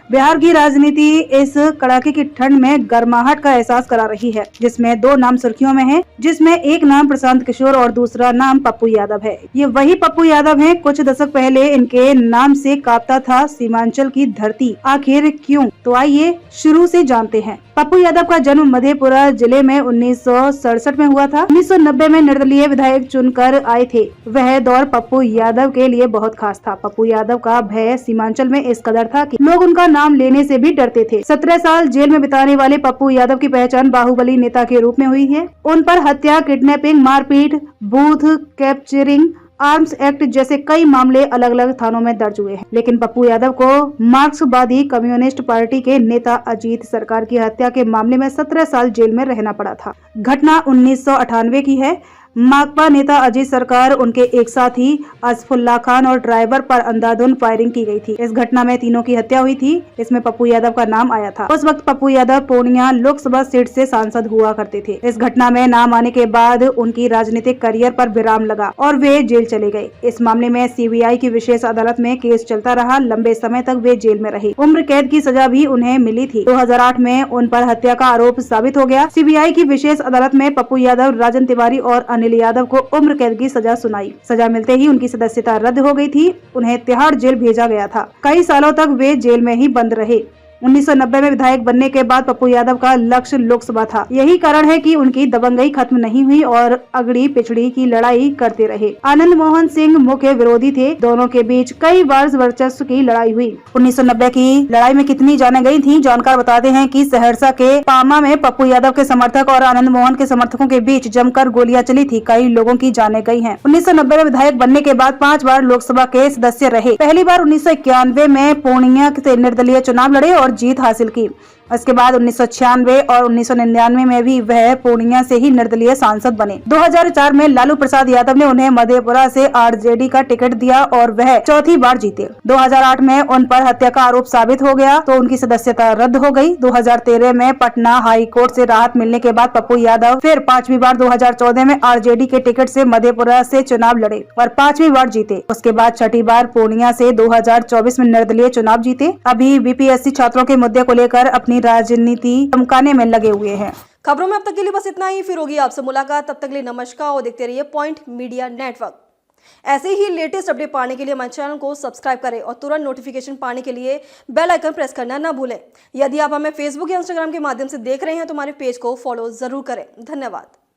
बिहार की राजनीति इस कड़ाके की ठंड में गर्माहट का एहसास करा रही है, जिसमें दो नाम सुर्खियों में हैं, जिसमें एक नाम प्रशांत किशोर और दूसरा नाम पप्पू यादव है। ये वही पप्पू यादव हैं, कुछ दशक पहले इनके नाम से कांपता था सीमांचल की धरती। आखिर क्यों? तो आइए शुरू से जानते हैं। पप्पू यादव का जन्म मधेपुरा जिले में 1967 में हुआ था। 1990 में निर्दलीय विधायक चुनकर आए थे। वह दौर पप्पू यादव के लिए बहुत खास था। पप्पू यादव का भय सीमांचल में इस कदर था कि लोग उनका नाम लेने से भी डरते थे। 17 साल जेल में बिताने वाले पप्पू यादव की पहचान बाहुबली नेता के रूप में हुई है। उन पर हत्या, किडनैपिंग, मारपीट, बूथ कैप्चरिंग, आर्म्स एक्ट जैसे कई मामले अलग अलग थानों में दर्ज हुए हैं। लेकिन पप्पू यादव को मार्क्सवादी कम्युनिस्ट पार्टी के नेता अजीत सरकार की हत्या के मामले में 17 साल जेल में रहना पड़ा था। घटना 1998 की है। माकपा नेता अजीत सरकार, उनके एक साथी असफुल्ला खान और ड्राइवर पर अंधाधुंध फायरिंग की गई थी। इस घटना में तीनों की हत्या हुई थी। इसमें पप्पू यादव का नाम आया था। उस वक्त पप्पू यादव पूर्णिया लोकसभा सीट से सांसद हुआ करते थे। इस घटना में नाम आने के बाद उनकी राजनीतिक करियर पर विराम लगा और वे जेल चले गए। इस मामले में सीबीआई की विशेष अदालत में केस चलता रहा। लंबे समय तक वे जेल में रहे। उम्र कैद की सजा भी उन्हें मिली थी। 2008 में उन पर हत्या का आरोप साबित हो गया। सीबीआई की विशेष अदालत में पप्पू यादव, राजन तिवारी और अनिल यादव को उम्र कैद की सजा सुनाई। सजा मिलते ही उनकी सदस्यता रद्द हो गई थी। उन्हें तिहाड़ जेल भेजा गया था। कई सालों तक वे जेल में ही बंद रहे। 1990 में विधायक बनने के बाद पप्पू यादव का लक्ष्य लोकसभा था। यही कारण है कि उनकी दबंगई खत्म नहीं हुई और अगड़ी पिछड़ी की लड़ाई करते रहे। आनंद मोहन सिंह मुख्य विरोधी थे। दोनों के बीच कई बार वर्चस्व की लड़ाई हुई। 1990 की लड़ाई में कितनी जाने गई थी, जानकार बताते हैं कि सहरसा के पामा में पप्पू यादव के समर्थक और आनंद मोहन के समर्थकों के बीच जमकर गोलियां चली थी। कई लोगों की जाने गई हैं। 1990 में विधायक बनने के बाद 5 बार लोकसभा के सदस्य रहे। पहली बार 1991 में पूर्णिया से निर्दलीय चुनाव लड़े और जीत हासिल की। इसके बाद 1996 और 1999 में भी वह पूर्णिया से ही निर्दलीय सांसद बने। 2004 में लालू प्रसाद यादव ने उन्हें मधेपुरा से आरजेडी का टिकट दिया और वह चौथी बार जीते। 2008 में उन पर हत्या का आरोप साबित हो गया तो उनकी सदस्यता रद्द हो गई। 2013 में पटना हाई कोर्ट से राहत मिलने के बाद पप्पू यादव फिर 5वीं बार 2014 में आरजेडी के टिकट से मधेपुरा से चुनाव लड़े और 5वीं बार जीते। उसके बाद 6ठी बार पूर्णिया से 2024 में निर्दलीय चुनाव जीते। अभी बीपीएससी छात्रों के मुद्दे को लेकर अपनी राजनीति चमकाने में लगे हुए हैं। खबरों में अब तक के लिए बस इतना ही। फिर होगी आपसे मुलाकात। तब तक के लिए नमस्कार और देखते रहिए पॉइंट मीडिया नेटवर्क। ऐसे ही लेटेस्ट अपडेट पाने के लिए हमारे चैनल को सब्सक्राइब करें और तुरंत नोटिफिकेशन पाने के लिए बेल आइकन प्रेस करना ना भूलें। यदि आप हमें फेसबुक या इंस्टाग्राम के माध्यम से देख रहे हैं तो हमारे पेज को फॉलो जरूर करें। धन्यवाद।